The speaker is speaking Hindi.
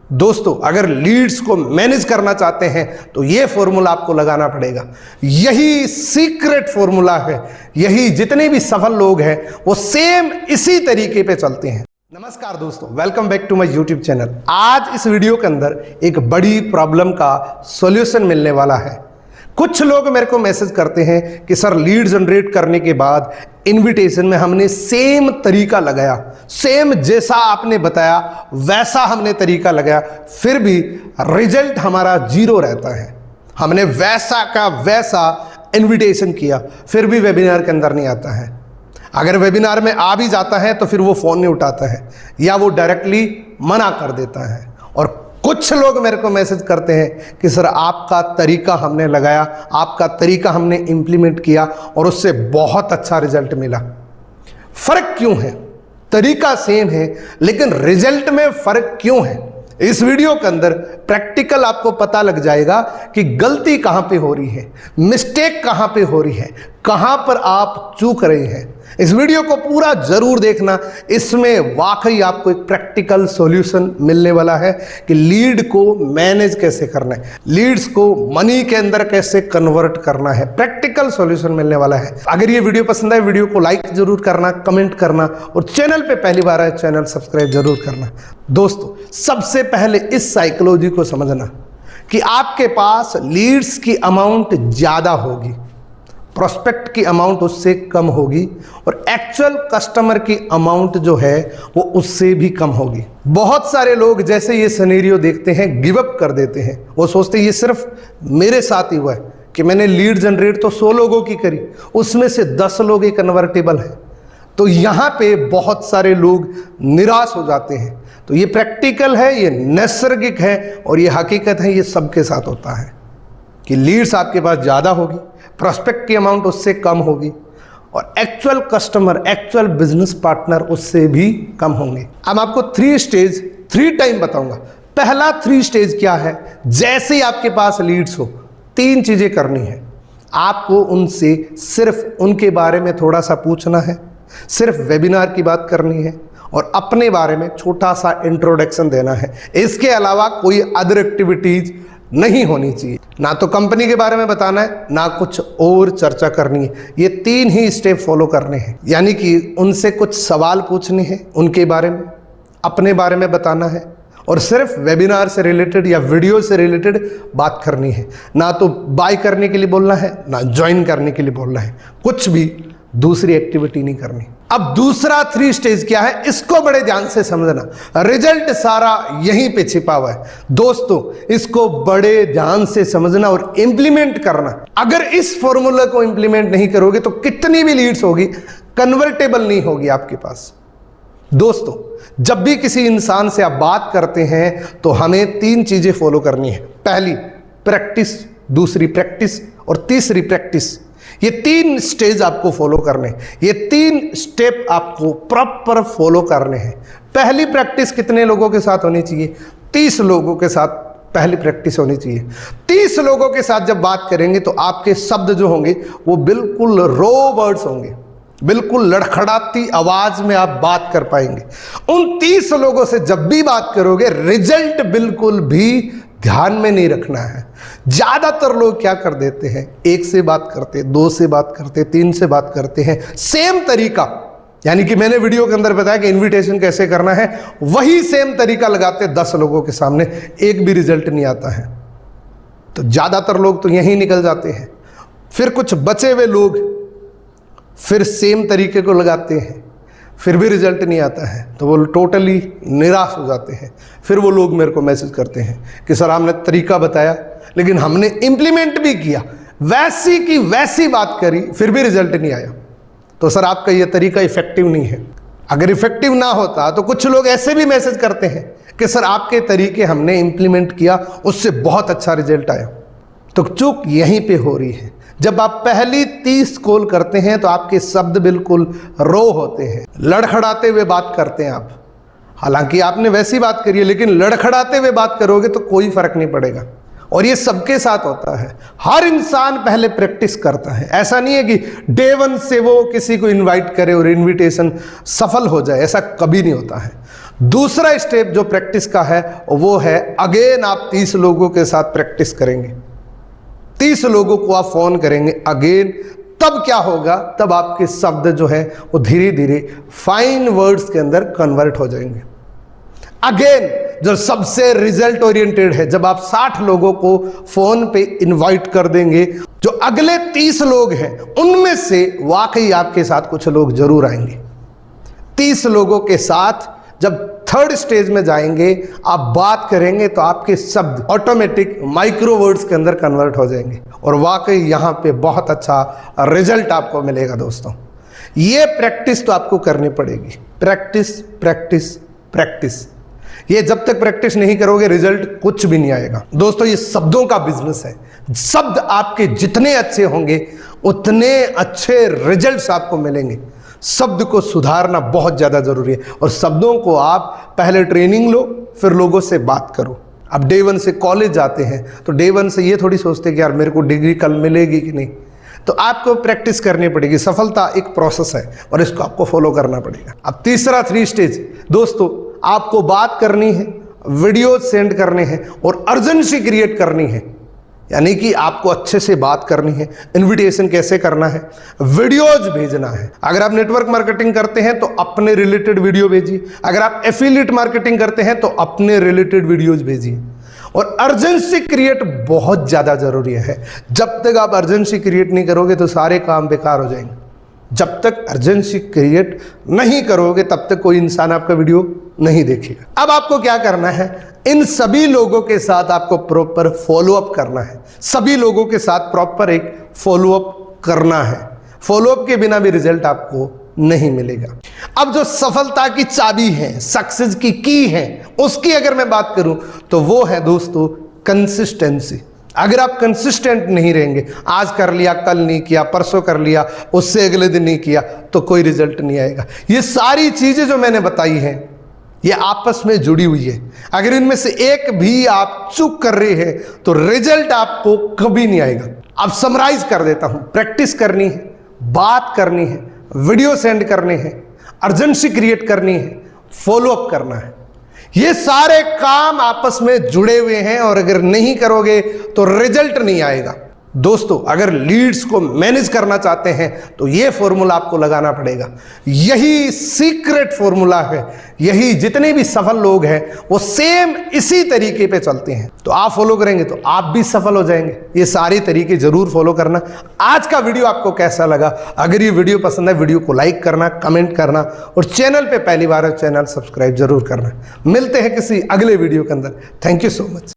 दोस्तों, अगर लीड्स को मैनेज करना चाहते हैं तो यह फॉर्मूला आपको लगाना पड़ेगा। यही सीक्रेट फॉर्मूला है। यही जितने भी सफल लोग हैं वो सेम इसी तरीके पे चलते हैं। नमस्कार दोस्तों, welcome back to my YouTube channel. आज इस वीडियो के अंदर एक बड़ी प्रॉब्लम का सॉल्यूशन मिलने वाला है। कुछ लोग मेरे को मैसेज करते हैं कि सर, लीड जनरेट करने के बाद इनविटेशन में हमने सेम तरीका लगाया, सेम जैसा आपने बताया वैसा हमने तरीका लगाया, फिर भी रिजल्ट हमारा जीरो रहता है। हमने वैसा का वैसा इनविटेशन किया, फिर भी वेबिनार के अंदर नहीं आता है। अगर वेबिनार में आ भी जाता है तो फिर वो फ़ोन नहीं उठाता है या वो डायरेक्टली मना कर देता है। और कुछ लोग मेरे को मैसेज करते हैं कि सर, आपका तरीका हमने लगाया, आपका तरीका हमने इम्प्लीमेंट किया और उससे बहुत अच्छा रिजल्ट मिला। फर्क क्यों है? तरीका सेम है लेकिन रिजल्ट में फर्क क्यों है? इस वीडियो के अंदर प्रैक्टिकल आपको पता लग जाएगा कि गलती कहां पे हो रही है, मिस्टेक कहां पे हो रही है, कहां पर आप चूक रहे हैं। इस वीडियो को पूरा जरूर देखना। इसमें वाकई आपको एक प्रैक्टिकल सॉल्यूशन मिलने वाला है कि लीड को मैनेज कैसे करना है, लीड्स को मनी के अंदर कैसे कन्वर्ट करना है। प्रैक्टिकल सॉल्यूशन मिलने वाला है। अगर ये वीडियो पसंद आए, वीडियो को लाइक जरूर करना, कमेंट करना और चैनल पे पहली बार आए चैनल सब्सक्राइब जरूर करना। दोस्तों, सबसे पहले इस साइकोलॉजी को समझना कि आपके पास लीड्स की अमाउंट ज्यादा होगी, प्रोस्पेक्ट की अमाउंट उससे कम होगी और एक्चुअल कस्टमर की अमाउंट जो है वो उससे भी कम होगी। बहुत सारे लोग जैसे ये सिनेरियो देखते हैं गिव अप कर देते हैं। वो सोचते हैं ये सिर्फ मेरे साथ ही हुआ है कि मैंने लीड जनरेट तो 100 लोगों की करी, उसमें से 10 लोग ही कन्वर्टेबल है। तो यहाँ पे बहुत सारे लोग निराश हो जाते हैं। तो ये प्रैक्टिकल है, ये नैसर्गिक है और ये हकीकत है। ये सबके साथ होता है कि लीड्स आपके पास ज़्यादा होगी, प्रोस्पेक्ट की अमाउंट उससे कम होगी और actual customer, actual business partner उससे भी कम होंगे। अब आपको 3 टाइम बताऊंगा। पहला 3 स्टेज क्या है? जैसे ही आपके पास लीड्स हो, 3 चीज़ें करनी है। आपको उनसे सिर्फ उनके बारे में थोड़ा सा पूछना है, सिर्फ वेबिनार की बात करनी है और अपने बारे में छोटा सा इंट्रोडक्शन देना है। इसके अलावा कोई अदर एक्टिविटीज नहीं होनी चाहिए। ना तो कंपनी के बारे में बताना है, ना कुछ और चर्चा करनी है। ये 3 ही स्टेप फॉलो करने हैं। यानी कि उनसे कुछ सवाल पूछने हैं, उनके बारे में, अपने बारे में बताना है और सिर्फ वेबिनार से रिलेटेड या वीडियो से रिलेटेड बात करनी है। ना तो बाय करने के लिए बोलना है, ना ज्वाइन करने के लिए बोलना है। कुछ भी दूसरी एक्टिविटी नहीं करनी। अब दूसरा 3 स्टेज क्या है, इसको बड़े ध्यान से समझना। रिजल्ट सारा यहीं पे छिपा हुआ है। दोस्तों, इसको बड़े ध्यान से समझना और इंप्लीमेंट करना। अगर इस फॉर्मूला को इंप्लीमेंट नहीं करोगे तो कितनी भी लीड्स होगी, कन्वर्टेबल नहीं होगी आपके पास। दोस्तों, जब भी किसी इंसान से आप बात करते हैं तो हमें 3 चीजें फॉलो करनी है। पहली प्रैक्टिस, दूसरी प्रैक्टिस और तीसरी प्रैक्टिस। ये 3 स्टेज आपको फॉलो करने हैं। ये 3 स्टेप आपको प्रॉपर फॉलो करने हैं। पहली प्रैक्टिस कितने लोगों के साथ होनी चाहिए? 30 लोगों के साथ पहली प्रैक्टिस होनी चाहिए। 30 लोगों के साथ जब बात करेंगे तो आपके शब्द जो होंगे वो बिल्कुल रो वर्ड्स होंगे, बिल्कुल लड़खड़ाती आवाज में आप बात कर पाएंगे। उन 30 लोगों से जब भी बात करोगे, रिजल्ट बिल्कुल भी ध्यान में नहीं रखना है। ज्यादातर लोग क्या कर देते हैं, 1 से बात करते, 2 से बात करते, 3 से बात करते हैं, सेम तरीका। यानी कि मैंने वीडियो के अंदर बताया कि इनविटेशन कैसे करना है, वही सेम तरीका लगाते 10 लोगों के सामने, एक भी रिजल्ट नहीं आता है। तो ज्यादातर लोग तो यहीं निकल जाते हैं। फिर कुछ बचे हुए लोग फिर सेम तरीके को लगाते हैं, फिर भी रिजल्ट नहीं आता है, तो वो टोटली निराश हो जाते हैं। फिर वो लोग मेरे को मैसेज करते हैं कि सर, आपने तरीका बताया लेकिन हमने इंप्लीमेंट भी किया, वैसी की वैसी बात करी, फिर भी रिजल्ट नहीं आया। तो सर, आपका ये तरीका इफेक्टिव नहीं है। अगर इफेक्टिव ना होता तो कुछ लोग ऐसे भी मैसेज करते हैं कि सर, आपके तरीके हमने इंप्लीमेंट किया, उससे बहुत अच्छा रिजल्ट आया। तो चूक यहीं पे हो रही है। जब आप पहली 30 कॉल करते हैं तो आपके शब्द बिल्कुल रो होते हैं, लड़खड़ाते हुए बात करते हैं आप। हालांकि आपने वैसी बात करी है लेकिन लड़खड़ाते हुए बात करोगे तो कोई फर्क नहीं पड़ेगा। और ये सबके साथ होता है। हर इंसान पहले प्रैक्टिस करता है। ऐसा नहीं है कि डे 1 से वो किसी को इनवाइट करे और इनविटेशन सफल हो जाए, ऐसा कभी नहीं होता है। दूसरा स्टेप जो प्रैक्टिस का है वो है, अगेन आप 30 लोगों के साथ प्रैक्टिस करेंगे, 30 लोगों को आप फोन करेंगे अगेन। तब क्या होगा, तब आपके शब्द जो है वो धीरे धीरे फाइन वर्ड्स के अंदर कन्वर्ट हो जाएंगे। अगेन जो सबसे रिजल्ट ओरिएंटेड है, जब आप 60 लोगों को फोन पे इनवाइट कर देंगे, जो अगले 30 लोग हैं उनमें से वाकई आपके साथ कुछ लोग जरूर आएंगे। 30 लोगों के साथ जब थर्ड स्टेज में जाएंगे, आप बात करेंगे तो आपके शब्द ऑटोमेटिक माइक्रो वर्ड्स के अंदर कन्वर्ट हो जाएंगे और वाकई यहां पे बहुत अच्छा रिजल्ट आपको मिलेगा। दोस्तों, ये प्रैक्टिस तो आपको करनी पड़ेगी, प्रैक्टिस प्रैक्टिस प्रैक्टिस। ये जब तक प्रैक्टिस नहीं करोगे रिजल्ट कुछ भी नहीं आएगा। दोस्तों, ये शब्दों का बिजनेस है। शब्द आपके जितने अच्छे होंगे उतने अच्छे रिजल्ट्स आपको मिलेंगे। शब्द को सुधारना बहुत ज़्यादा ज़रूरी है और शब्दों को आप पहले ट्रेनिंग लो, फिर लोगों से बात करो। अब डे 1 से कॉलेज जाते हैं तो डे 1 से ये थोड़ी सोचते कि यार मेरे को डिग्री कल मिलेगी कि नहीं, तो आपको प्रैक्टिस करनी पड़ेगी। सफलता एक प्रोसेस है और इसको आपको फॉलो करना पड़ेगा। अब तीसरा 3 स्टेज, दोस्तों आपको बात करनी है, वीडियो सेंड करने हैं और अर्जेंसी क्रिएट करनी है, यानी कि आपको अच्छे से बात करनी है। इनविटेशन कैसे करना है, वीडियोज भेजना है। अगर आप नेटवर्क मार्केटिंग करते हैं तो अपने रिलेटेड वीडियो भेजिए, अगर आप एफिलिएट मार्केटिंग करते हैं तो अपने रिलेटेड वीडियोज भेजिए। और अर्जेंसी क्रिएट बहुत ज़्यादा ज़रूरी है। जब तक आप अर्जेंसी क्रिएट नहीं करोगे तो सारे काम बेकार हो जाएंगे। जब तक अर्जेंसी क्रिएट नहीं करोगे तब तक कोई इंसान आपका वीडियो नहीं देखेगा। अब आपको क्या करना है, इन सभी लोगों के साथ आपको प्रॉपर फॉलोअप करना है। सभी लोगों के साथ प्रॉपर एक फॉलोअप करना है। फॉलोअप के बिना भी रिजल्ट आपको नहीं मिलेगा। अब जो सफलता की चाबी है, सक्सेस की है, उसकी अगर मैं बात करूं तो वो है दोस्तों कंसिस्टेंसी। अगर आप कंसिस्टेंट नहीं रहेंगे, आज कर लिया कल नहीं किया, परसों कर लिया उससे अगले दिन नहीं किया, तो कोई रिजल्ट नहीं आएगा। ये सारी चीजें जो मैंने बताई हैं ये आपस में जुड़ी हुई है। अगर इनमें से एक भी आप चूक कर रहे हैं तो रिजल्ट आपको कभी नहीं आएगा। अब समराइज कर देता हूं, प्रैक्टिस करनी है, बात करनी है, वीडियो सेंड करने हैं, अर्जेंसी क्रिएट करनी है, फॉलोअप करना है। ये सारे काम आपस में जुड़े हुए हैं और अगर नहीं करोगे तो रिजल्ट नहीं आएगा। दोस्तों, अगर लीड्स को मैनेज करना चाहते हैं तो ये फॉर्मूला आपको लगाना पड़ेगा। यही सीक्रेट फॉर्मूला है। यही जितने भी सफल लोग हैं वो सेम इसी तरीके पे चलते हैं। तो आप फॉलो करेंगे तो आप भी सफल हो जाएंगे। ये सारे तरीके जरूर फॉलो करना। आज का वीडियो आपको कैसा लगा? अगर ये वीडियो पसंद है, वीडियो को लाइक करना, कमेंट करना और चैनल पे पहली बार है चैनल सब्सक्राइब जरूर करना। मिलते हैं किसी अगले वीडियो के अंदर। Thank you so much.